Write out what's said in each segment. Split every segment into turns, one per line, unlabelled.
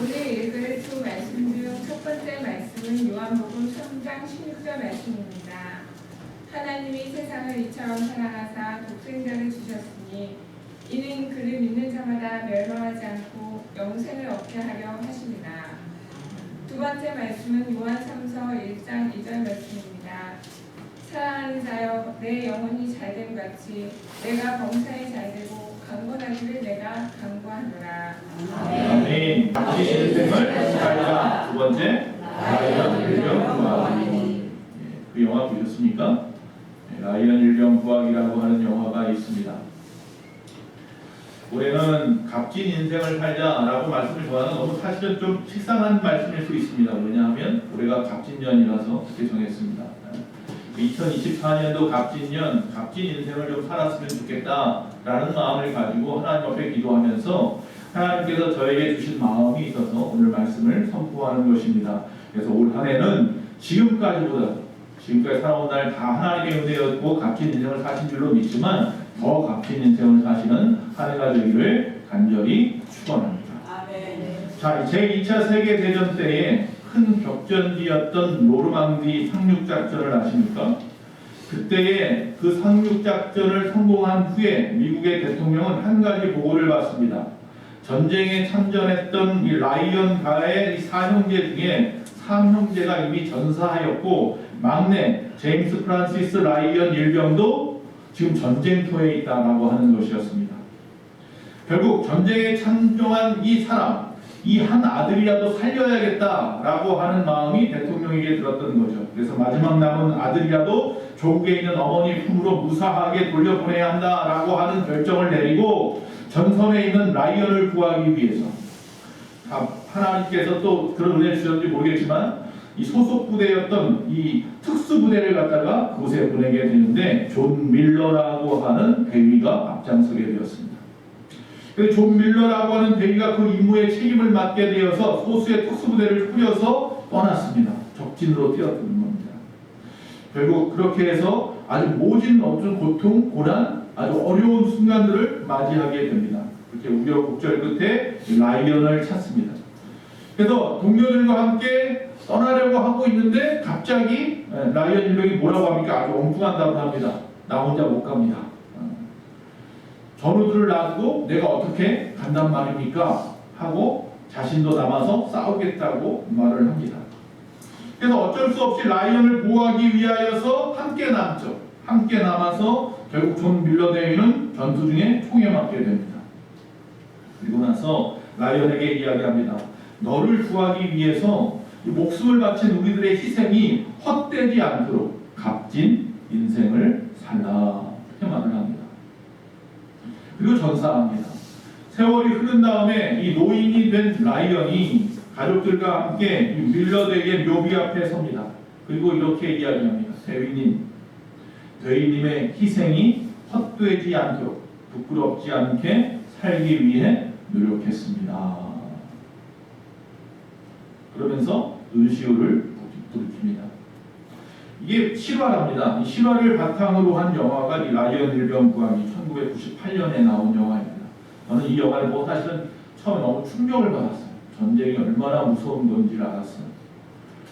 오늘 읽을 두 말씀 중 첫 번째 말씀은 요한복음 3장 16절 말씀입니다. 하나님이 세상을 이처럼 사랑하사 독생자를 주셨으니 이는 그를 믿는 자마다 멸망하지 않고 영생을 얻게 하려 하심이라. 두 번째 말씀은 요한 3서 1장 2절 말씀입니다. 사랑하는 자여, 내 영혼이 잘됨 같이 내가 범사에 잘되고 강건하기를 내가 강구하노라.
아멘. 각기 인생을 살자. 두 번째, 라이언 일병 구하기. 그 영화 보셨습니까? 라이언 일병 구하기라고 하는 영화가 있습니다. 올해는 값진 인생을 살자라고 말씀을 좋아하는 너무 사실은 좀 식상한 말씀일 수 있습니다. 왜냐하면 올해가 값진년이라서 그렇게 정했습니다. 2024년도 값진년, 값진 인생을 좀 살았으면 좋겠다라는 마음을 가지고 하나님 앞에 기도하면서 하나님께서 저에게 주신 마음이 있어서 오늘 말씀을 선포하는 것입니다. 그래서 올 한 해는 지금까지 살아온 날 다 하나님의 은혜였고 값진 인생을 사신 줄로 믿지만 더 값진 인생을 사시는 한 해가 되기를 간절히 축원합니다. 자, 제2차 세계대전 때에 큰 격전지였던 노르망디 상륙작전을 아십니까? 그때에 그 상륙작전을 성공한 후에 미국의 대통령은 한 가지 보고를 받습니다. 전쟁에 참전했던 이 라이언가의 이 4형제 중에 3형제가 이미 전사하였고 막내 제임스 프란시스 라이언 일병도 지금 전쟁터에 있다라고 하는 것이었습니다. 결국 전쟁에 참전한 이 사람, 이 한 아들이라도 살려야겠다라고 하는 마음이 대통령에게 들었던 거죠. 그래서 마지막 남은 아들이라도 조국에 있는 어머니 품으로 무사하게 돌려보내야 한다라고 하는 결정을 내리고 전선에 있는 라이언을 구하기 위해서 하나님께서 또 그런 은혜를 주셨는지 모르겠지만 이 소속 부대였던 이 특수 부대를 갖다가 그곳에 보내게 되는데 존 밀러라고 하는 대위가 앞장서게 되었습니다. 존 밀러라고 하는 대위가 그 임무에 책임을 맡게 되어서 소수의 특수부대를 꾸려서 떠났습니다. 적진으로 뛰어드는 겁니다. 결국 그렇게 해서 아주 모진 없는 고통, 고난, 아주 어려운 순간들을 맞이하게 됩니다. 그렇게 우여곡절 끝에 라이언을 찾습니다. 그래서 동료들과 함께 떠나려고 하고 있는데 갑자기 라이언 일병이 뭐라고 합니까? 아주 엉뚱한 답을 합니다. 나 혼자 못 갑니다. 전우들을 놔두고 내가 어떻게 간단 말입니까? 하고 자신도 남아서 싸우겠다고 말을 합니다. 그래서 어쩔 수 없이 라이언을 보호하기 위하여서 함께 남죠. 함께 남아서 결국 존 밀러 대위는 전투 중에 총에 맞게 됩니다. 그리고 나서 라이언에게 이야기합니다. 너를 구하기 위해서 목숨을 바친 우리들의 희생이 헛되지 않도록 값진 인생을 살라. 이렇게 말을 합니다. 그리고 전사합니다. 세월이 흐른 다음에 이 노인이 된 라이언이 가족들과 함께 밀러대의 묘비 앞에 섭니다. 그리고 이렇게 이야기합니다. 대위님의 희생이 헛되지 않도록 부끄럽지 않게 살기 위해 노력했습니다. 그러면서 은시호를 부릅니다. 이게 실화랍니다. 이 실화를 바탕으로 한 영화가 이 라이언 일병 구하기 1998년에 나온 영화입니다. 저는 이 영화를 보고 사실은 처음에 너무 충격을 받았어요. 전쟁이 얼마나 무서운 건지를 알았어요.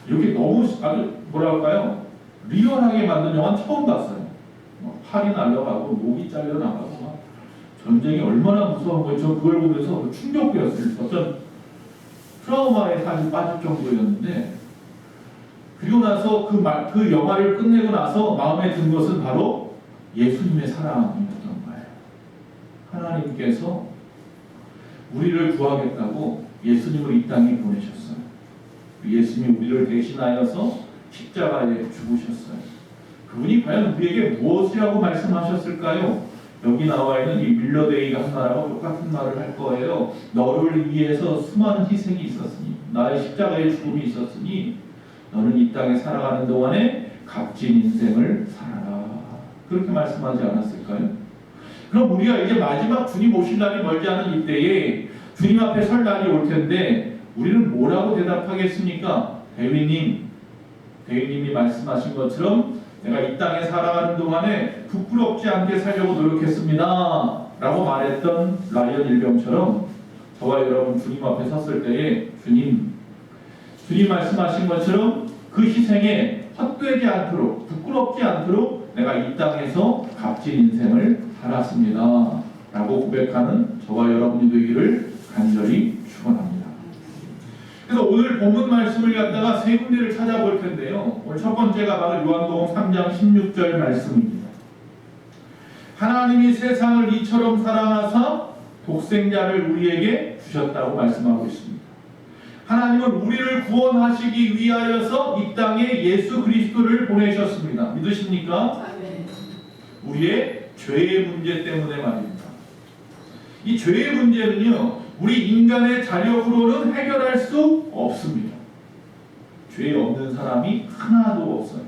이렇게 너무 아주 뭐랄까요? 리얼하게 만든 영화는 처음 봤어요. 팔이 날아가고 목이 잘려나가고 막 전쟁이 얼마나 무서운 건지 저 그걸 보면서 충격이었어요. 어떤 트라우마에 사실 빠질 정도였는데 그리고 나서 그 영화를 끝내고 나서 마음에 든 것은 바로 예수님의 사랑이었던 거예요. 하나님께서 우리를 구하겠다고 예수님을 이 땅에 보내셨어요. 예수님이 우리를 대신하여서 십자가에 죽으셨어요. 그분이 과연 우리에게 무엇이라고 말씀하셨을까요? 여기 나와 있는 이 밀러데이가 한 말하고 똑같은 말을 할 거예요. 너를 위해서 수많은 희생이 있었으니 나의 십자가의 죽음이 있었으니 너는 이 땅에 살아가는 동안에 값진 인생을 살아라. 그렇게 말씀하지 않았을까요? 그럼 우리가 이제 마지막 주님 오실 날이 멀지 않은 이때에 주님 앞에 설 날이 올 텐데 우리는 뭐라고 대답하겠습니까? 대위님이 말씀하신 것처럼 내가 이 땅에 살아가는 동안에 부끄럽지 않게 살려고 노력했습니다 라고 말했던 라이언 일병처럼 저와 여러분 주님 앞에 섰을 때에 주님 말씀하신 것처럼 그 희생에 헛되지 않도록 부끄럽지 않도록 내가 이 땅에서 값진 인생을 살았습니다 라고 고백하는 저와 여러분이 되기를 간절히 축원합니다. 그래서 오늘 본문 말씀을 갖다가 세 군데를 찾아볼 텐데요. 오늘 첫 번째가 바로 요한복음 3장 16절 말씀입니다. 하나님이 세상을 이처럼 사랑하사 독생자를 우리에게 주셨다고 말씀하고 있습니다. 하나님은 우리를 구원하시기 위하여서 이 땅에 예수 그리스도를 보내셨습니다. 믿으십니까? 우리의 죄의 문제 때문에 말입니다. 이 죄의 문제는요, 우리 인간의 자력으로는 해결할 수 없습니다. 죄 없는 사람이 하나도 없어요.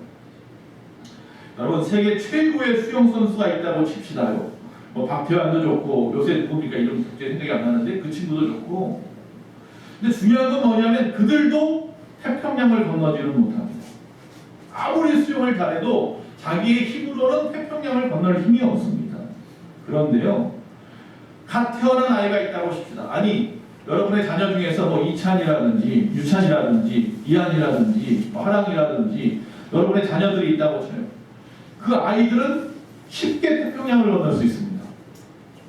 여러분, 세계 최고의 수영 선수가 있다고 칩시다요. 뭐 박태환도 좋고, 요새 누굽니까 이름 생각이 안 나는데 그 친구도 좋고. 근데 중요한 건 뭐냐면 그들도 태평양을 건너지는 못합니다. 아무리 수영을 잘해도 자기의 힘으로는 태평양을 건널 힘이 없습니다. 그런데요, 갓 태어난 아이가 있다고 칩시다. 아니, 여러분의 자녀 중에서 뭐 이찬이라든지 유찬이라든지 이한이라든지 화랑이라든지 여러분의 자녀들이 있다고 쳐요. 그 아이들은 쉽게 태평양을 건널 수 있습니다.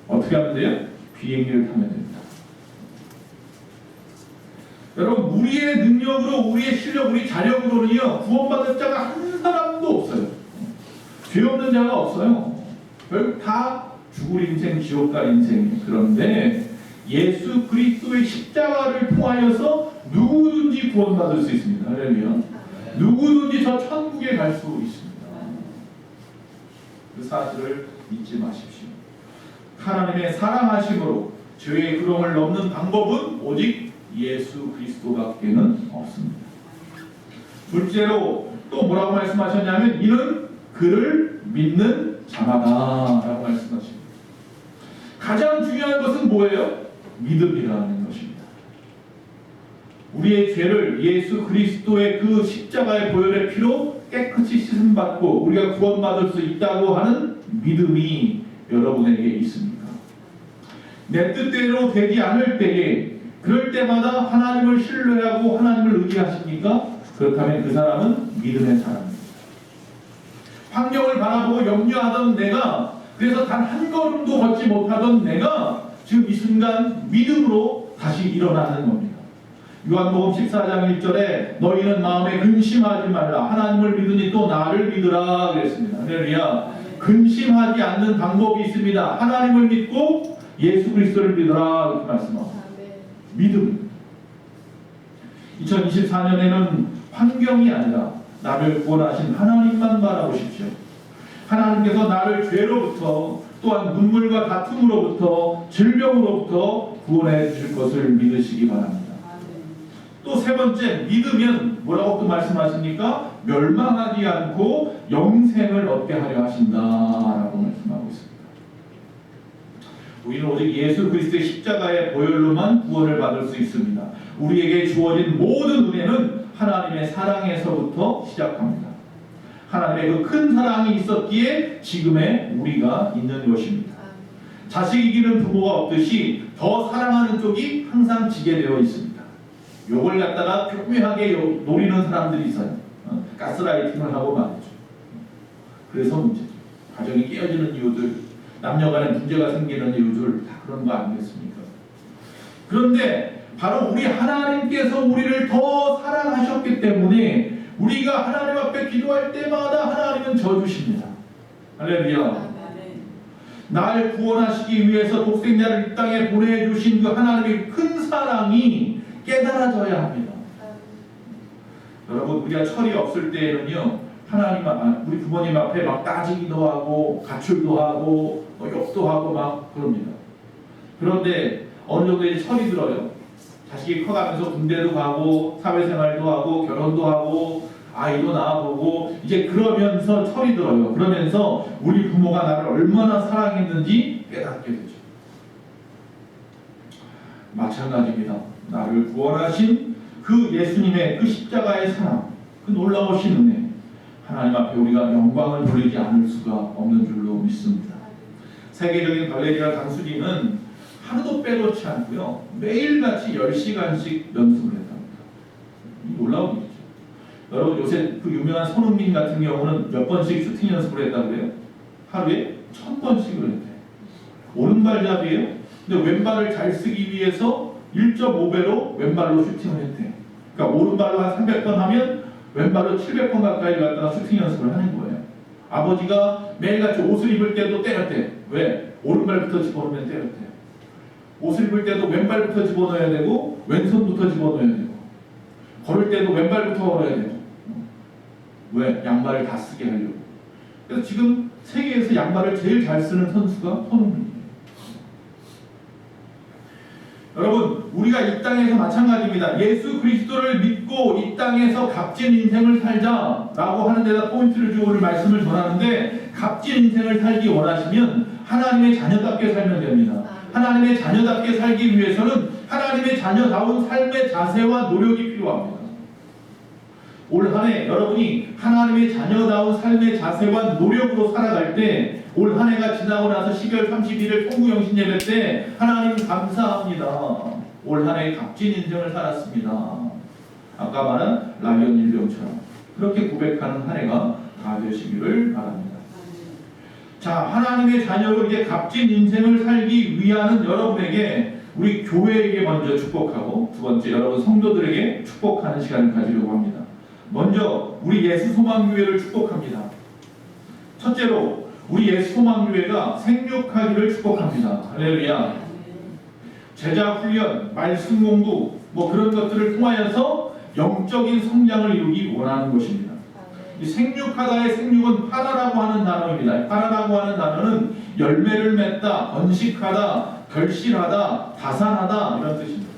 어떻게 하면 돼요? 비행기를 타면 됩니다. 여러분, 우리의 능력으로, 우리의 실력, 우리 자력으로는요, 구원받을 자가 한 사람도 없어요. 죄 없는 자가 없어요. 결국 다 죽을 인생, 지옥 갈 인생이에요. 그런데 예수 그리스도의 십자가를 통하여서 누구든지 구원받을 수 있습니다. 할렐루야. 누구든지 저 천국에 갈 수 있습니다. 그 사실을 잊지 마십시오. 하나님의 사랑하심으로 죄의 그름을 넘는 방법은 오직 예수 그리스도밖에는 없습니다. 둘째로 또 뭐라고 말씀하셨냐면 이는 그를 믿는 자마다 라고 말씀하십니다. 가장 중요한 것은 뭐예요? 믿음이라는 것입니다. 우리의 죄를 예수 그리스도의 그 십자가의 보혈의 피로 깨끗이 씻음받고 우리가 구원받을 수 있다고 하는 믿음이 여러분에게 있습니까? 내 뜻대로 되지 않을 때에 그럴 때마다 하나님을 신뢰하고 하나님을 의지하십니까? 그렇다면 그 사람은 믿음의 사람입니다. 환경을 바라보고 염려하던 내가, 그래서 단 한 걸음도 걷지 못하던 내가 지금 이 순간 믿음으로 다시 일어나는 겁니다. 요한복음 14장 1절에 너희는 마음에 근심하지 말라 하나님을 믿으니 또 나를 믿으라 그랬습니다. 할렐루야. 근심하지 않는 방법이 있습니다. 하나님을 믿고 예수 그리스도를 믿으라 이렇게 말씀합니다. 믿음. 2024년에는 환경이 아니라 나를 구원하신 하나님만 바라보십시오. 하나님께서 나를 죄로부터 또한 눈물과 다툼으로부터 질병으로부터 구원해 주실 것을 믿으시기 바랍니다. 또 세 번째, 믿으면 뭐라고 또 말씀하십니까? 멸망하지 않고 영생을 얻게 하려 하신다라고 말씀하고 있습니다. 우리는 오직 예수 그리스도의 십자가의 보혈로만 구원을 받을 수 있습니다. 우리에게 주어진 모든 은혜는 하나님의 사랑에서부터 시작합니다. 하나님의 그 큰 사랑이 있었기에 지금의 우리가 있는 것입니다. 자식 이기는 부모가 없듯이 더 사랑하는 쪽이 항상 지게 되어 있습니다. 요걸 갖다가 교묘하게 노리는 사람들이 있어요. 가스라이팅을 하고 말이죠. 그래서 문제죠. 가정이 깨어지는 이유들, 남녀간에 문제가 생기는 이유들 다 그런 거 아니겠습니까? 그런데 바로 우리 하나님께서 우리를 더 사랑하셨기 때문에 우리가 하나님 앞에 기도할 때마다 하나님은 져주십니다. 할렐루야. 날 구원하시기 위해서 독생자를 이 땅에 보내주신 그 하나님의 큰 사랑이 깨달아져야 합니다. 여러분, 우리가 철이 없을 때에는요, 하나님, 우리 부모님 앞에 막 따지기도 하고 가출도 하고 욕도 하고 막 그럽니다. 그런데 어느 정도 이제 철이 들어요. 자식이 커가면서 군대도 가고 사회생활도 하고 결혼도 하고 아이도 낳아보고 이제 그러면서 철이 들어요. 그러면서 우리 부모가 나를 얼마나 사랑했는지 깨닫게 되죠. 마찬가지입니다. 나를 구원하신 그 예수님의 그 십자가의 사랑, 그 놀라우신 은혜, 하나님 앞에 우리가 영광을 돌리지 않을 수가 없는 줄로 믿습니다. 세계적인 갈레리아 강수진은 하루도 빼놓지 않고요. 매일같이 10시간씩 연습을 했답니다. 놀라운 일이죠. 여러분 요새 그 유명한 손흥민 같은 경우는 몇 번씩 슈팅 연습을 했다고 그래요? 하루에 1000번씩을 했대요. 오른발잡이에요. 근데 왼발을 잘 쓰기 위해서 1.5배로 왼발로 슈팅을 했대요. 그러니까 오른발로 한 300번 하면 왼발로 700번 가까이 갖다가 슈팅 연습을 하는 거예요. 아버지가 매일같이 옷을 입을 때도 때렸대. 왜? 오른발부터 집어넣으면 때렸대요. 옷을 입을 때도 왼발부터 집어넣어야 되고 왼손부터 집어넣어야 되고 걸을 때도 왼발부터 걸어야 되고. 왜? 양발을 다 쓰게 하려고. 그래서 지금 세계에서 양발을 제일 잘 쓰는 선수가 손흥민이에요. 여러분 우리가 이 땅에서 마찬가지입니다. 예수 그리스도를 믿고 이 땅에서 값진 인생을 살자라고 하는 데다 포인트를 주고 오늘 말씀을 전하는데, 값진 인생을 살기 원하시면 하나님의 자녀답게 살면 됩니다. 하나님의 자녀답게 살기 위해서는 하나님의 자녀다운 삶의 자세와 노력이 필요합니다. 올 한 해 여러분이 하나님의 자녀다운 삶의 자세와 노력으로 살아갈 때, 올 한 해가 지나고 나서 12월 31일 통구영신 예배 때 하나님 감사합니다. 올 한 해 값진 인생을 살았습니다. 아까 말한 라이언 일병처럼 그렇게 고백하는 한 해가 다 되시기를 바랍니다. 자, 하나님의 자녀로 이제 값진 인생을 살기 위하는 여러분에게 우리 교회에게 먼저 축복하고, 두 번째 여러분 성도들에게 축복하는 시간을 가지려고 합니다. 먼저 우리 예수소망교회를 축복합니다. 첫째로 우리 예수소망교회가 생육하기를 축복합니다. 할렐루야. 제자훈련, 말씀 공부 뭐 그런 것들을 통하여서 영적인 성장을 이루기 원하는 것입니다. 이 생육하다의 생육은 파라라고 하는 단어입니다. 파라라고 하는 단어는 열매를 맺다, 번식하다, 결실하다, 다산하다 이런 뜻입니다.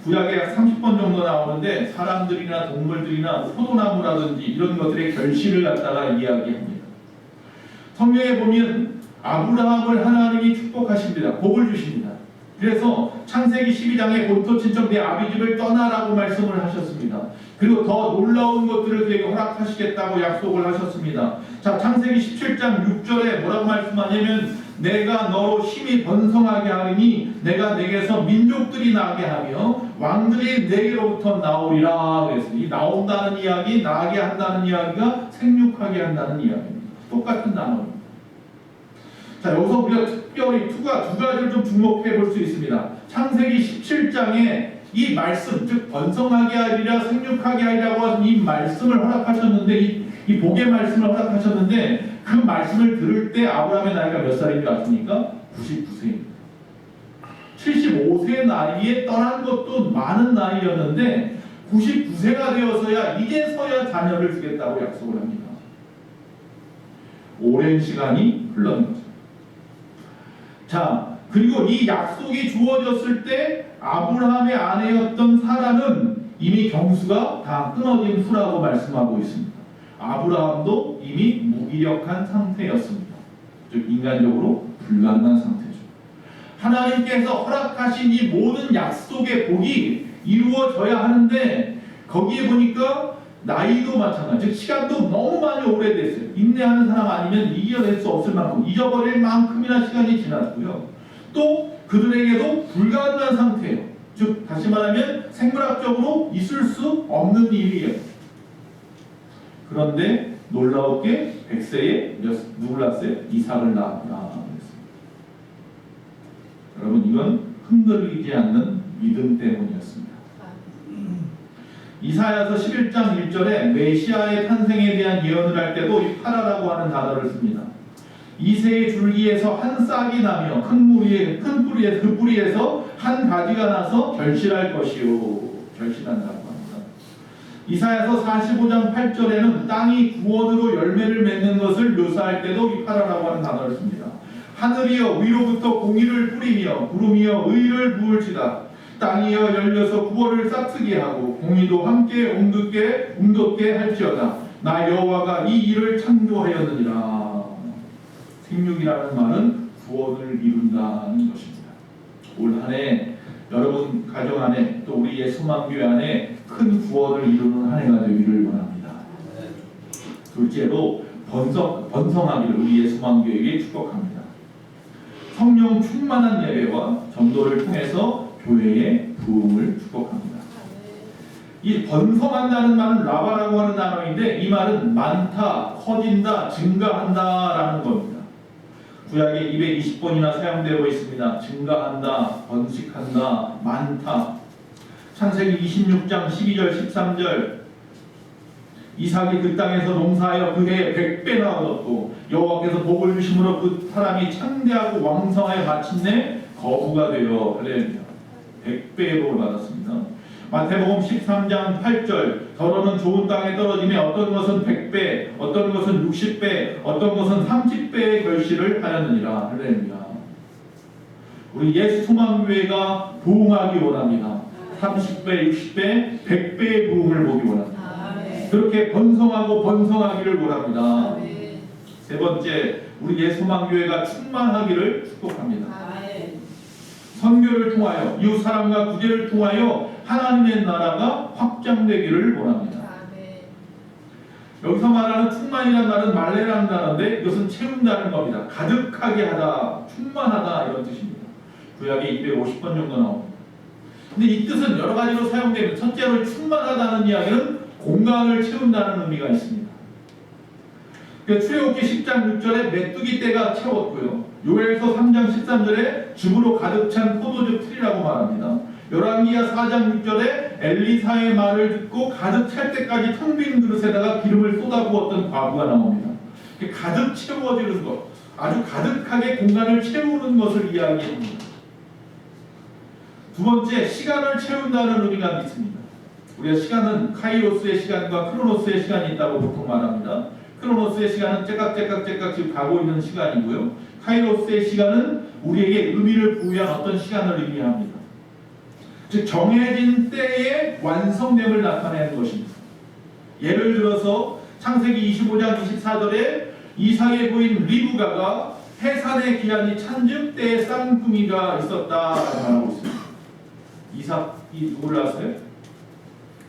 구약에 약 30번 정도 나오는데 사람들이나 동물들이나 포도나무라든지 이런 것들의 결실을 갖다가 이야기합니다. 성경에 보면 아브라함을 하나님이 축복하십니다. 복을 주십니다. 그래서 창세기 12장에 본토 친척 내 아비집을 떠나라고 말씀을 하셨습니다. 그리고 더 놀라운 것들을 그에게 허락하시겠다고 약속을 하셨습니다. 자, 창세기 17장 6절에 뭐라고 말씀하냐면 내가 너로 힘이 번성하게 하리니 내가 내게서 민족들이 나게 하며 왕들이 내게로부터 나오리라. 그래서 이 나온다는 이야기, 나게 한다는 이야기가 생육하게 한다는 이야기입니다. 똑같은 단어입니다. 자, 여기서 우리가 특별히 두 가지를 좀 주목해 볼 수 있습니다. 창세기 17장에 이 말씀, 즉 번성하게 하리라, 생육하게 하리라고 하신 이 말씀을 허락하셨는데, 이 복의 말씀을 허락하셨는데, 그 말씀을 들을 때 아브라함의 나이가 몇 살인 줄 아십니까? 99세입니다. 75세 나이에 떠난 것도 많은 나이였는데 99세가 되어서야 이제서야 자녀를 주겠다고 약속을 합니다. 오랜 시간이 흘렀는 거죠. 자, 그리고 이 약속이 주어졌을 때 아브라함의 아내였던 사라는 이미 경수가 다 끊어진 후라고 말씀하고 있습니다. 아브라함도 이미 무기력한 상태였습니다. 즉 인간적으로 불가능한 상태죠. 하나님께서 허락하신 이 모든 약속의 복이 이루어져야 하는데 거기에 보니까 나이도 마찬가지, 즉 시간도 너무 많이 오래됐어요. 인내하는 사람 아니면 이겨낼 수 없을 만큼, 잊어버릴 만큼이나 시간이 지났고요. 또 그들에게도 불가능한 상태예요. 즉 다시 말하면 생물학적으로 있을 수 없는 일이에요. 그런데 놀라웠게 100세에 누굴 낳았어요? 이삭을 낳았구나. 여러분 이건 흔들리지 않는 믿음 때문이었습니다. 이사야서 11장 1절에 메시아의 탄생에 대한 예언을 할 때도 이 파라라고 하는 단어를 씁니다. 이새의 줄기에서 한 싹이 나며 그 뿌리에서 한 가지가 나서 결실할 것이요. 결실한다고 합니다. 이사야서 45장 8절에는 땅이 구원으로 열매를 맺는 것을 묘사할 때도 이 파라라고 하는 단어를 씁니다. 하늘이여 위로부터 공의를 뿌리며 구름이여 의를 부을지다. 땅이여 열려서 구원을 싹트게 하고 공의도 함께 웅돋게 할지어다. 나 여호와가 이 일을 창조하였느니라. 생육이라는 말은 구원을 이룬다는 것입니다. 올 한 해 여러분 가정 안에 또 우리 예수만교회 안에 큰 구원을 이루는 한 해가 되기를 원합니다. 둘째로 번성하기를 우리 예수만교회에게 축복합니다. 성령 충만한 예배와 전도를 통해서 교회의 부흥을 축복합니다. 이 번성한다는 말은 라바라고 하는 단어인데 이 말은 많다, 커진다, 증가한다라는 겁니다. 구약에 220번이나 사용되고 있습니다. 증가한다, 번식한다, 많다. 창세기 26장 12절 13절 이삭이 그 땅에서 농사하여 그 해에 100배나 얻었고 여호와께서 복을 주심으로 그 사람이 창대하고 왕성하여 마침내 거부가 되어 할렐루야 100배의 복을 받았습니다. 마태복음 13장 8절 더러는 좋은 땅에 떨어지며 어떤 것은 100배 어떤 것은 60배 어떤 것은 30배의 결실을 하였느니라. 할렐루야. 우리 예수 소망교회가 부흥하기 원합니다. 30배 60배 100배의 부흥을 보기 원합니다. 그렇게 번성하고 번성하기를 원합니다. 세 번째 우리 예수 소망교회가 충만하기를 축복합니다. 선교를 통하여 이웃 사람과 구제를 통하여 하나님의 나라가 확장되기를 원합니다. 여기서 말하는 충만이라는 말은 말레라는 단어인데 이것은 채운다는 겁니다. 가득하게 하다, 충만하다 이런 뜻입니다. 구약에 250번 정도 나옵니다. 근데 이 뜻은 여러 가지로 사용됩니다. 첫째로 충만하다는 이야기는 공간을 채운다는 의미가 있습니다. 출애굽기 10장 6절에 메뚜기 떼가 채웠고요. 요엘서 3장 13절에 즙으로 가득 찬 포도즙 틀이라고 말합니다. 열왕기하 4장 6절에 엘리사의 말을 듣고 가득 찰 때까지 텅 빈 그릇에다가 기름을 쏟아부었던 과부가 나옵니다. 가득 채워지는 것, 아주 가득하게 공간을 채우는 것을 이야기합니다. 두 번째, 시간을 채운다는 의미가 있습니다. 우리가 시간은 카이로스의 시간과 크로노스의 시간이 있다고 보통 말합니다. 크로노스의 시간은 째깍째깍째깍 지금 가고 있는 시간이고요. 카이로스의 시간은 우리에게 의미를 부여한 어떤 시간을 의미합니다. 즉 정해진 때의 완성됨을 나타내는 것입니다. 예를 들어서 창세기 25장 24절에 이삭의 부인 리브가가 해산의 기한이 찬즉 때에 쌍둥이가 있었다라고 말하고 있습니다. 이삭이 누구를 낳았어요?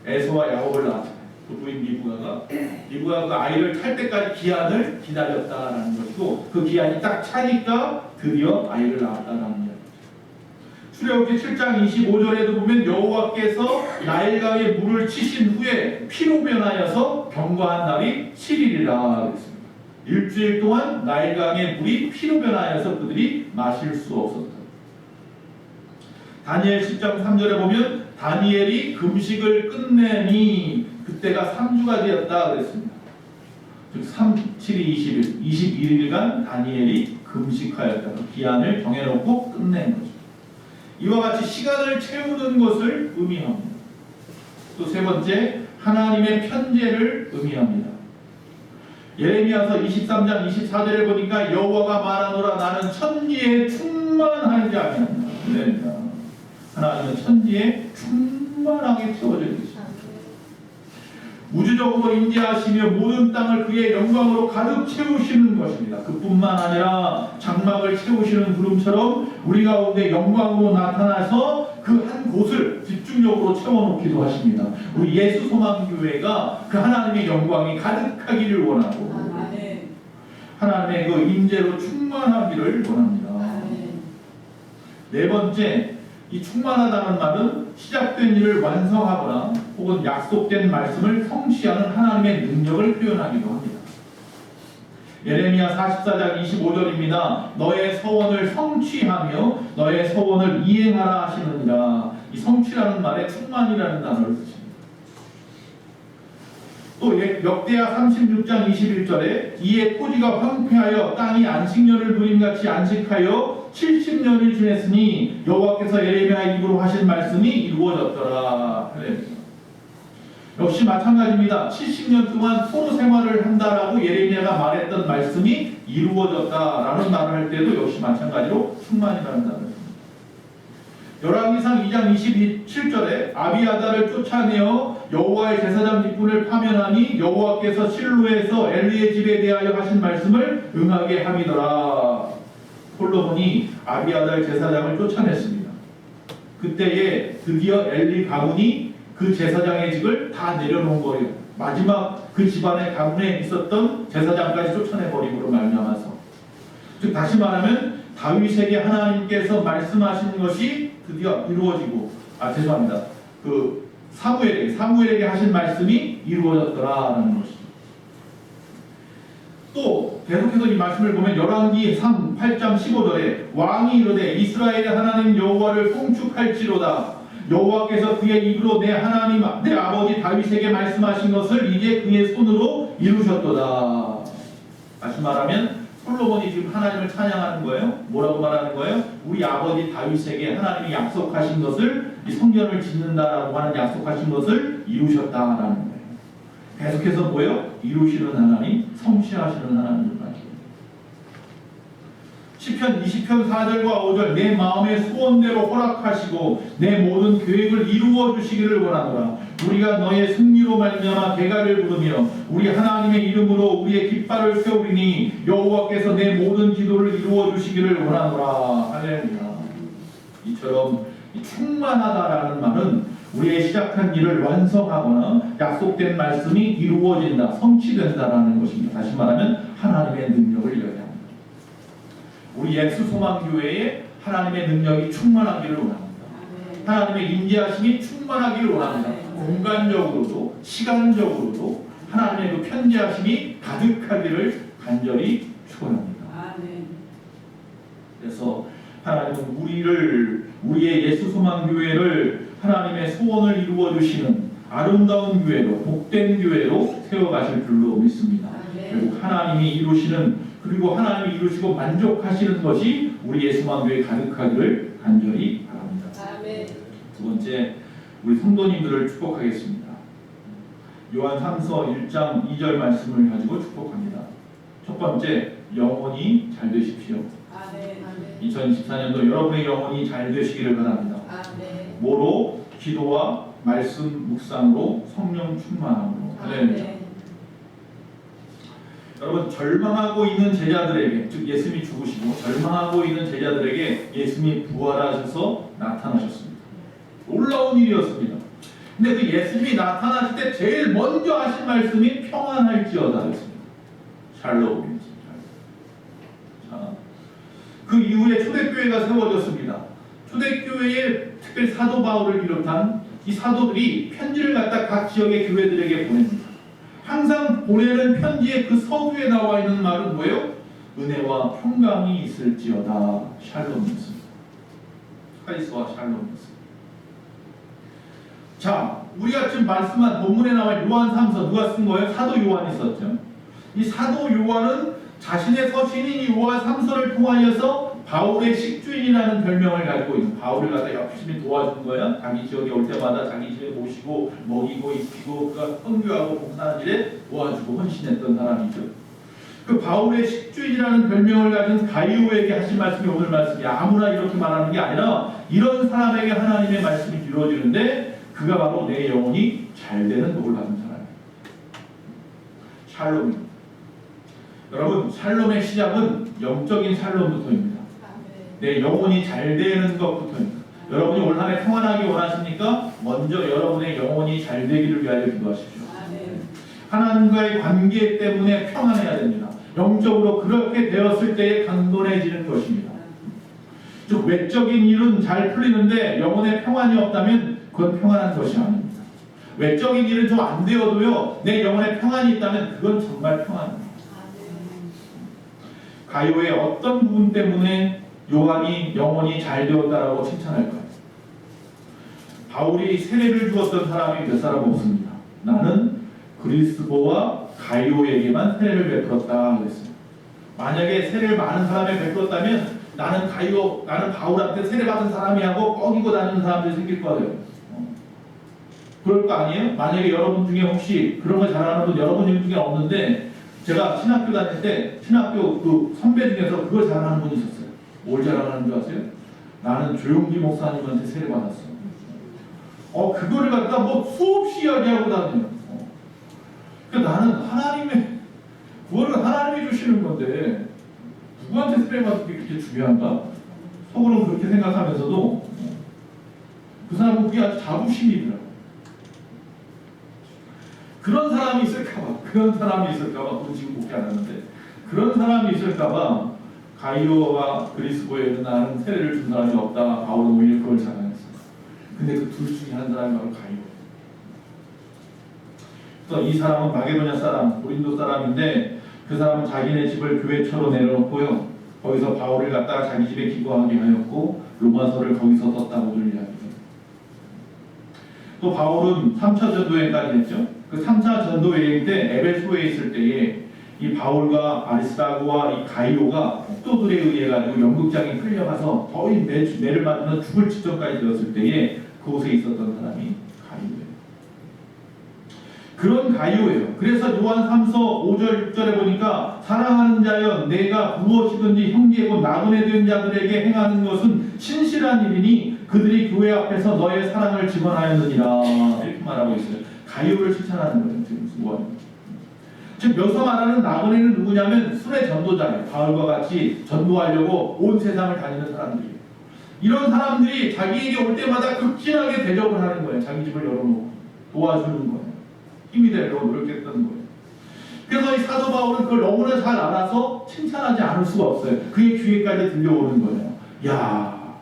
에서와 야곱을 낳았잖아요. 그 부인 리브가가 그 아이를 탈 때까지 기한을 기다렸다라는 것이고 그 기한이 딱 차니까 드디어 아이를 낳았다라는 이야기죠. 출애굽기 7장 25절에도 보면 여호와께서 나일강에 물을 치신 후에 피로 변하여서 경과한 날이 7일이라 그랬습니다. 일주일 동안 나일강의 물이 피로 변하여서 그들이 마실 수 없었다. 다니엘 10장 3절에 보면 다니엘이 금식을 끝내니 그때가 3주가 되었다 그랬습니다. 즉 3, 7이 20일, 21일간 다니엘이 금식하였다. 기한을 정해놓고 끝낸 거죠. 이와 같이 시간을 채우는 것을 의미합니다. 또 세 번째, 하나님의 편재를 의미합니다. 예레미야서 23장 24절에 보니까 여호와가 말하노라 나는 천지에 충만한 자입니다. 하나님은 천지에 충만하게 채워져 있습니다. 우주적으로 임재하시며 모든 땅을 그의 영광으로 가득 채우시는 것입니다. 그뿐만 아니라 장막을 채우시는 구름처럼 우리 가운데 영광으로 나타나서 그 한 곳을 집중적으로 채워놓기도 하십니다. 우리 예수 소망교회가 그 하나님의 영광이 가득하기를 원하고 하나님의 그 임재로 충만하기를 원합니다. 네 번째, 이 충만하다는 말은 시작된 일을 완성하거나 혹은 약속된 말씀을 성취하는 하나님의 능력을 표현하기도 합니다. 예레미야 44장 25절입니다. 너의 서원을 성취하며 너의 서원을 이행하라 하시느니라. 이 성취라는 말에 충만이라는 단어를 쓰십니다. 또 역대하 36장 21절에 이에 토지가 황폐하여 땅이 안식년을 누림같이 안식하여 70년을 지냈으니 여호와께서 예레미야 입으로 하신 말씀이 이루어졌더라. 역시 마찬가지입니다. 70년 동안 포로 생활을 한다라고 예레미야가 말했던 말씀이 이루어졌다라는 말을 할 때도 역시 마찬가지로 충만이라는 단어입니다. 열왕기상 2장 27절에 아비아다를 쫓아내어 여호와의 제사장 직분을 파면하니 여호와께서 실로에서 엘리의 집에 대하여 하신 말씀을 응하게 함이더라. 솔로몬이 아비아달 제사장을 쫓아냈습니다. 그때에 드디어 엘리 가문이 그 제사장의 직을 다 내려놓은 거예요. 마지막 그 집안의 가문에 있었던 제사장까지 쫓아내버림으로 말미암아서, 즉 다시 말하면 다윗에게 하나님께서 말씀하신 것이 드디어 이루어지고, 죄송합니다. 그 사무엘에게 하신 말씀이 이루어졌더라라는 것이죠. 또 계속해서 이 말씀을 보면 열왕기 8장 15절에 왕이 이르되 이스라엘의 하나님 여호와를 송축할지로다. 여호와께서 그의 입으로 내 하나님 내 아버지 다윗에게 말씀하신 것을 이제 그의 손으로 이루셨도다. 다시 말하면 솔로몬이 지금 하나님을 찬양하는 거예요. 뭐라고 말하는 거예요? 우리 아버지 다윗에게 하나님이 약속하신 것을, 이 성전을 짓는다라고 하는 약속하신 것을 이루셨다라는 거예요. 계속해서 뭐예요? 이루시는 하나님, 성취하시는 하나님을 말합니다. 시편 20편 4절과 5절 내 마음의 소원대로 허락하시고 내 모든 계획을 이루어 주시기를 원하노라. 우리가 너의 승리로 말미암아 개가를 부르며 우리 하나님의 이름으로 우리의 깃발을 세우리니 여호와께서 내 모든 기도를 이루어 주시기를 원하노라. 할렐루야. 이처럼 충만하다라는 말은 우리의 시작한 일을 완성하거나 약속된 말씀이 이루어진다, 성취된다라는 것입니다. 다시 말하면 하나님의 능력을 이야기합니다. 우리 예수소망교회에 하나님의 능력이 충만하기를 원합니다. 하나님의 임재하심이 충만하기를 원합니다. 공간적으로도 시간적으로도 하나님의 그 편재하심이 가득하기를 간절히 축원합니다. 그래서 하나님은 우리의 예수소망교회를 하나님의 소원을 이루어 주시는 아름다운 교회로, 복된 교회로 세워가실 줄로 믿습니다. 결국 하나님이 이루시는, 그리고 하나님이 이루시고 만족하시는 것이 우리 예수만교회 가득하기를 간절히 바랍니다.
아멘.
두 번째, 우리 성도님들을 축복하겠습니다. 요한 3서 1장 2절 말씀을 가지고 축복합니다. 첫 번째, 영혼이 잘 되십시오.
아멘.
2024년도 여러분의 영혼이 잘 되시기를 바랍니다.
아멘.
뭐로? 기도와 말씀 묵상으로 성령 충만함으로. 할렐루야. 여러분, 절망하고 있는 제자들에게, 즉 예수님이 죽으시고 절망하고 있는 제자들에게 예수님이 부활하셔서 나타나셨습니다. 놀라운 일이었습니다. 근데 그 예수님이 나타나실 때 제일 먼저 하신 말씀이 평안할지어다 였습니다. 샬롬. 그 이후에 초대교회가 세워졌습니다. 초대교회에 특별히 사도 바울을 비롯한 이 사도들이 편지를 갖다 각 지역의 교회들에게 보냅니다. 항상 보내는 편지의 그 서두에 나와 있는 말은 뭐예요? 은혜와 평강이 있을지어다. 샬롬이었습니다. 카리스와 샬롬이었습니다. 자, 우리가 지금 말씀한 본문에 나와 있는 요한 3서 누가 쓴 거예요? 사도 요한이 썼죠. 이 사도 요한은 자신의 서신인 요한 3서를 통하여서 바울의 식주인이라는 별명을 가지고 있는, 바울을 갖다 열심히 도와준 거야. 자기 지역에 올 때마다 자기 집에 모시고 먹이고 입히고 그가 선교하고 봉사하는 일에 도와주고 헌신했던 사람이죠. 그 바울의 식주인이라는 별명을 가진 가이오에게 하신 말씀이 오늘 말씀이 아무나 이렇게 말하는 게 아니라 이런 사람에게 하나님의 말씀이 이루어지는데 그가 바로 내 영혼이 잘 되는 복을 받은 사람이에요. 샬롬입니다. 여러분, 샬롬의 시작은 영적인 샬롬부터입니다. 내 영혼이 잘 되는 것부터입니다. 여러분이 올 한 해 평안하기 원하십니까? 먼저 여러분의 영혼이 잘 되기를 위하여 기도하십시오. 하나님과의 관계 때문에 평안해야 됩니다. 영적으로 그렇게 되었을 때에 강건해지는 것입니다. 즉 외적인 일은 잘 풀리는데 영혼의 평안이 없다면 그건 평안한 것이 아닙니다. 외적인 일은 좀 안 되어도요, 내 영혼에 평안이 있다면 그건 정말 평안입니다. 가요의 어떤 부분 때문에 요한이 영혼이 잘 되었다라고 칭찬할까요? 바울이 세례를 주었던 사람이 몇 사람 없습니다. 나는 그리스도와 가요에게만 세례를 베풀었다 그랬어요. 만약에 세례를 많은 사람에 베풀었다면 나는 바울한테 세례 받은 사람이 하고 뻐기고 다니는 사람들이 생길 거예요. 그럴 거 아니에요? 만약에 여러분 중에 혹시 그런 거 잘하는 분 여러분 중에 없는데, 제가 신학교 다닐 때 신학교 그 선배 중에서 그걸 잘하는 분이 있었어요. 뭘 잘하는 줄 아세요? 나는 조용기 목사님한테 세례 받았어. 그거를 갖다 뭐 수없이 이야기하고 다녀요. 그러니까 나는 하나님의 구원은 하나님이 주시는 건데 누구한테 세례 받는 게 그렇게 중요한가? 속으로 그렇게 생각하면서도 그 사람은 그게 아주 자부심이더라고요. 그런 사람이 있을까봐, 그건 지금 목회 안 하는데, 그런 사람이 있을까봐 가이오와 그리스도에 일어나는 세례를 준 사람이 없다. 바울은 오히려 그걸 자랑했어요. 근데 그 둘 중에 한 사람이 바로 가이오. 그래서 이 사람은 마게도냐 사람, 고린도 사람인데 그 사람은 자기네 집을 교회처로 내려놓고요. 거기서 바울을 갖다가 자기 집에 기거하게 하였고 로마서를 거기서 썼다고들 이야기해요. 또 바울은 3차 전도여행까지 했죠. 그 3차 전도여행 때 에베소에 있을 때에 이 바울과 아리스다고와 이 가이오가 폭도들에 의해 가지고 연극장에 끌려가서 거의 매를 맞으면 죽을 직전까지 되었을 때에 그곳에 있었던 사람이 가이오예요. 그런 가이오예요. 그래서 요한 3서 5절 6절에 보니까 사랑하는 자여 내가 무엇이든지 형제고 나그네 된 자들에게 행하는 것은 신실한 일이니 그들이 교회 앞에서 너의 사랑을 증언하였느니라 이렇게 말하고 있어요. 가이오를 칭찬하는 거예요. 지금 요한. 즉 여기서 말하는 나그네는 누구냐면 순회 전도자예요. 바울과 같이 전도하려고 온 세상을 다니는 사람들이에요. 이런 사람들이 자기에게 올 때마다 극진하게 대접을 하는 거예요. 자기 집을 열어놓고 도와주는 거예요. 힘이 되려고 노력했던 거예요. 그래서 이 사도 바울은 그걸 너무나 잘 알아서 칭찬하지 않을 수가 없어요. 그의 귀에까지 들려오는 거예요. 야,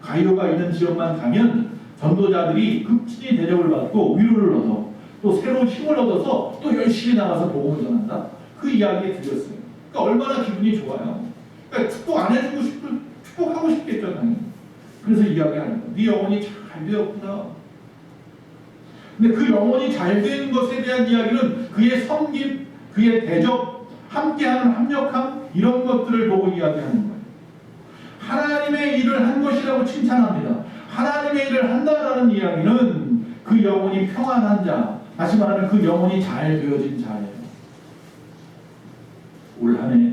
가이오가 있는 지역만 가면 전도자들이 극진히 대접을 받고 위로를 얻어 또 새로운 힘을 얻어서 또 열심히 나가서 복음을 전한다. 그 이야기에 들렸어요. 그러니까 얼마나 기분이 좋아요. 그러니까 축복 안 해주고 축복하고 싶겠죠, 당연히. 그래서 이야기하는 거예요. 네 영혼이 잘 되었구나. 근데 그 영혼이 잘 되는 것에 대한 이야기는 그의 섬김, 그의 대접, 함께하는 합력함 이런 것들을 보고 이야기하는 거예요. 하나님의 일을 한 것이라고 칭찬합니다. 하나님의 일을 한다라는 이야기는 그 영혼이 평안한 자, 다시 말하면 그 영혼이 잘 되어진 자예요. 올 한 해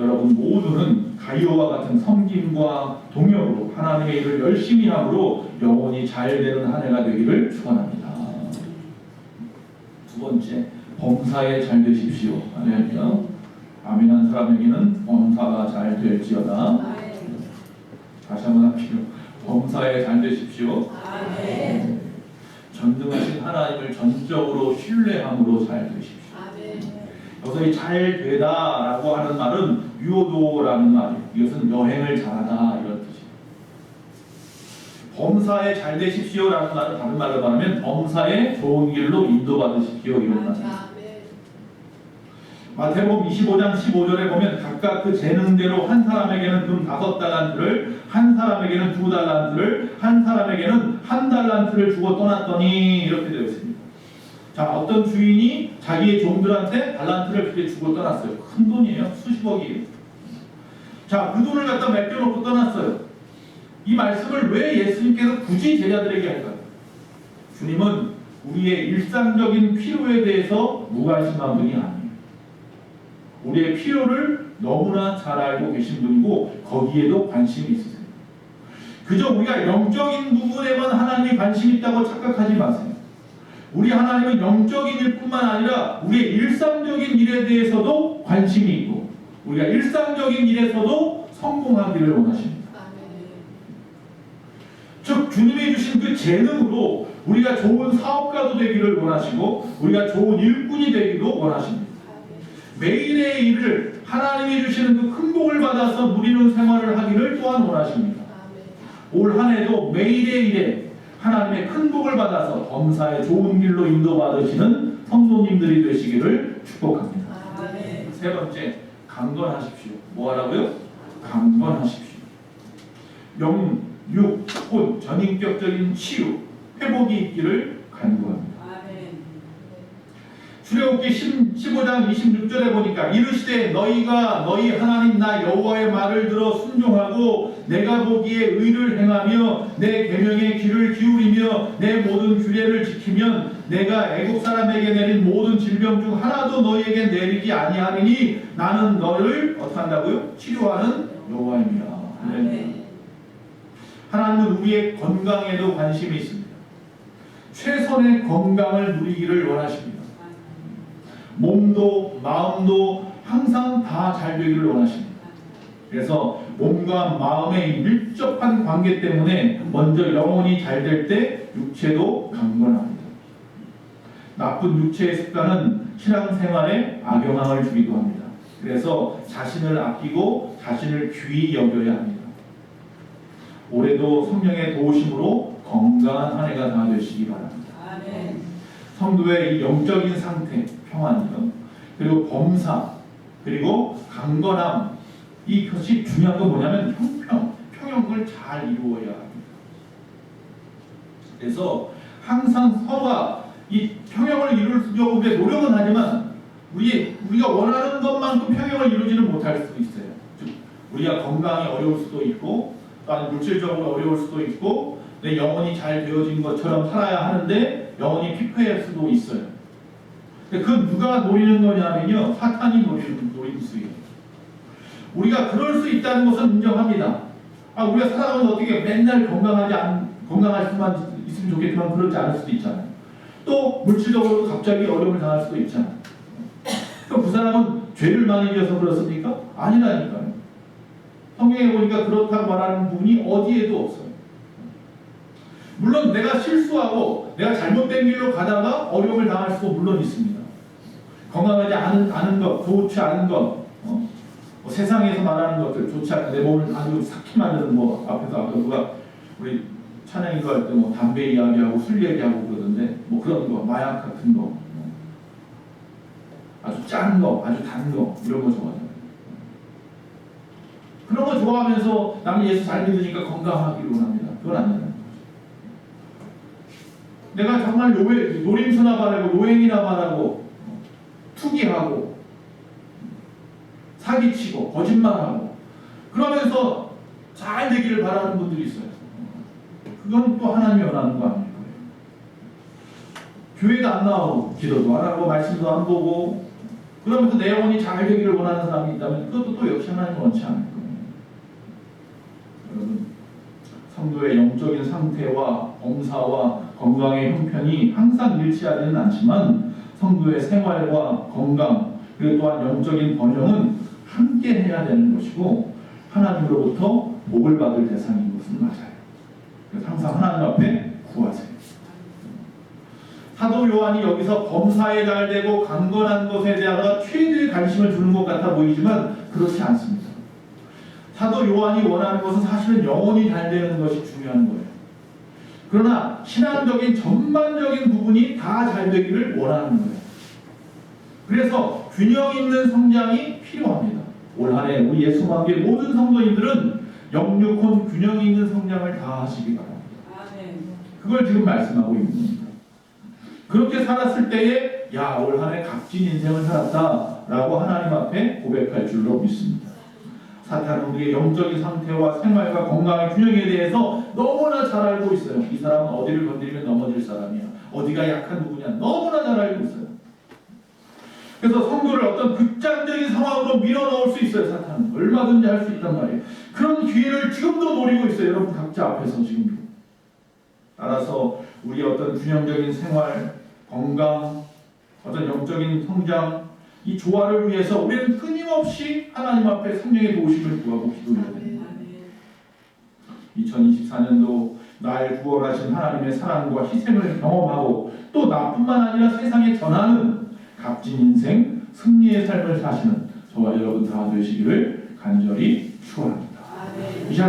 여러분 모두는 가이오와 같은 섬김과 동역으로 하나님의 일을 열심히 함으로 영혼이 잘 되는 한 해가 되기를 축원합니다. 두 번째, 범사에 잘 되십시오. 할렐루야. 아멘한 사람에게는 범사가 잘 될지어다. 다시 한번 합시다. 범사에 잘 되십시오.
아멘.
전능하신 하나님을 전적으로 신뢰함으로 잘 되십시오.
아멘.
여기서 이 잘 되다라고 하는 말은 유오도라는 말이에요. 이것은 여행을 잘하다 이런 뜻이에요. 범사에 잘 되십시오라는 말은 다른 말로 말하면 범사에 좋은 길로 인도받으십시오 이런 말이에요. 마태복음 25장 15절에 보면 각각 그 재능대로 한 사람에게는 금 5달란트를, 한 사람에게는 2달란트를, 한 사람에게는 1달란트를 주고 떠났더니 이렇게 되어 있습니다. 자, 어떤 주인이 자기의 종들한테 달란트를 그렇게 주고 떠났어요. 큰 돈이에요. 수십억이에요. 자, 그 돈을 갖다 맡겨놓고 떠났어요. 이 말씀을 왜 예수님께서 굳이 제자들에게 할까요? 주님은 우리의 일상적인 필요에 대해서 무관심한 분이 아니에요. 우리의 필요를 너무나 잘 알고 계신 분이고 거기에도 관심이 있으세요. 그저 우리가 영적인 부분에만 하나님이 관심이 있다고 착각하지 마세요. 우리 하나님은 영적인 일뿐만 아니라 우리의 일상적인 일에 대해서도 관심이 있고 우리가 일상적인 일에서도 성공하기를 원하십니다. 즉 주님이 주신 그 재능으로 우리가 좋은 사업가도 되기를 원하시고 우리가 좋은 일꾼이 되기도 원하십니다. 매일의 일을 하나님이 주시는 그 큰 복을 받아서 누리는 생활을 하기를 또한 원하십니다. 올 한 해도 매일의 일에 하나님의 큰 복을 받아서 범사에 좋은 길로 인도받으시는 성도님들이 되시기를 축복합니다. 세 번째, 강건하십시오. 뭐 하라고요? 강건하십시오. 영, 육, 혼, 전인격적인 치유, 회복이 있기를 간구합니다. 출애굽기 15장 26절에 보니까 이르시되 너희가 너희 하나님 나 여호와의 말을 들어 순종하고 내가 보기에 의를 행하며 내 계명에 귀를 기울이며 내 모든 규례를 지키면 내가 애굽 사람에게 내린 모든 질병 중 하나도 너희에게 내리지 아니하리니 나는 너를 어떻게 한다고요? 치료하는 여호와입니다. 하나님은 우리의 건강에도 관심이 있습니다. 최선의 건강을 누리기를 원하십니다. 몸도 마음도 항상 다 잘 되기를 원하십니다. 그래서 몸과 마음의 밀접한 관계 때문에 먼저 영혼이 잘 될 때 육체도 강건합니다. 나쁜 육체의 습관은 신앙생활에 악영향을 주기도 합니다. 그래서 자신을 아끼고 자신을 귀히 여겨야 합니다. 올해도 성령의 도우심으로 건강한 한 해가 다 되시기 바랍니다.
아멘.
성도의 이 영적인 상태, 평안이요, 그리고 범사, 그리고 강건함, 이것이 중요한 건 뭐냐면 평형을 잘 이루어야 합니다. 그래서 항상 서로가 이 평형을 이루려고 노력은 하지만 우리가 원하는 것만큼 평형을 이루지는 못할 수도 있어요. 즉 우리가 건강이 어려울 수도 있고, 또는 물질적으로 어려울 수도 있고, 내 영혼이 잘 되어진 것처럼 살아야 하는데 영혼이 피폐할 수도 있어요. 그 누가 노리는 거냐면요, 사탄이 노리는 수예요. 우리가 그럴 수 있다는 것은 인정합니다. 우리가 살아가면서 어떻게 맨날 건강할 수만 있으면 좋겠지만 그렇지 않을 수도 있잖아요. 또 물질적으로 갑자기 어려움을 당할 수도 있잖아요. 그럼 그 사람은 죄를 많이 지어서 그렇습니까? 아니라니까요. 성경에 보니까 그렇다고 말하는 부분이 어디에도 없어요. 물론 내가 실수하고 내가 잘못된 길로 가다가 어려움을 당할 수도 물론 있습니다. 건강하지 않은 것, 좋지 않은 것, 세상에서 말하는 것들, 좋지 않은 내 몸을 아주 삭히 만드는 앞에서 아까 누가 우리 찬양인 거 할 때 담배 이야기하고 술 얘기하고 그러던데 그런 거, 마약 같은 거, 아주 짠 거, 아주 단 거, 이런 거 좋아하잖아요. 그런 거 좋아하면서 나는 예수 잘 믿으니까 건강하기로 합니다. 그건 아니에요. 내가 정말 노림수나 바라고 노행이나 바라고 투기하고 사기치고 거짓말하고 그러면서 잘 되기를 바라는 분들이 있어요. 그건 또 하나님이 원하는 거 아닐 거예요. 교회도 안 나오고 기도도 안 하고 말씀도 안 보고 그러면서 내 영혼이 잘 되기를 원하는 사람이 있다면 그것도 또 역시 하나님이 원치 않을 거예요. 여러분, 성도의 영적인 상태와 범사와 건강의 형편이 항상 일치하지는 않지만 성도의 생활과 건강 그리고 또한 영적인 번영은 함께 해야 되는 것이고 하나님으로부터 복을 받을 대상인 것은 맞아요. 그래서 항상 하나님 앞에 구하세요. 사도 요한이 여기서 범사에 잘 되고 강건한 것에 대하여 최대의 관심을 두는 것 같아 보이지만 그렇지 않습니다. 사도 요한이 원하는 것은 사실은 영혼이 잘 되는 것이 중요한 거예요. 그러나 신앙적인 전반적인 부분이 다 잘 되기를 원하는 거예요. 그래서 균형 있는 성장이 필요합니다. 올 한 해 우리 예수만교회 모든 성도님들은 영육혼 균형 있는 성장을 다 하시기 바랍니다.
아멘.
그걸 지금 말씀하고 있는 겁니다. 그렇게 살았을 때에 올 한 해 값진 인생을 살았다라고 하나님 앞에 고백할 줄로 믿습니다. 사탄은 우리의 영적인 상태와 생활과 건강의 균형에 대해서 너무나 잘 알고 있어요. 이 사람은 어디를 건드리면 넘어질 사람이야. 어디가 약한 부분이야. 너무나 잘 알고 있어요. 그래서 성도를 어떤 극단적인 상황으로 밀어넣을 수 있어요. 사탄은 얼마든지 할 수 있단 말이에요. 그런 기회를 지금도 노리고 있어요. 여러분 각자 앞에서 지금도. 따라서 우리 어떤 균형적인 생활, 건강, 어떤 영적인 성장 이 조화를 위해서 우리는 끊임없이 하나님 앞에 성령의 도우심을 구하고 기도해야 됩니다. 2024년도 날 구원하신 하나님의 사랑과 희생을 경험하고 또 나뿐만 아니라 세상에 전하는 값진 인생, 승리의 삶을 사시는 저와 여러분 다 되시기를 간절히 축원합니다.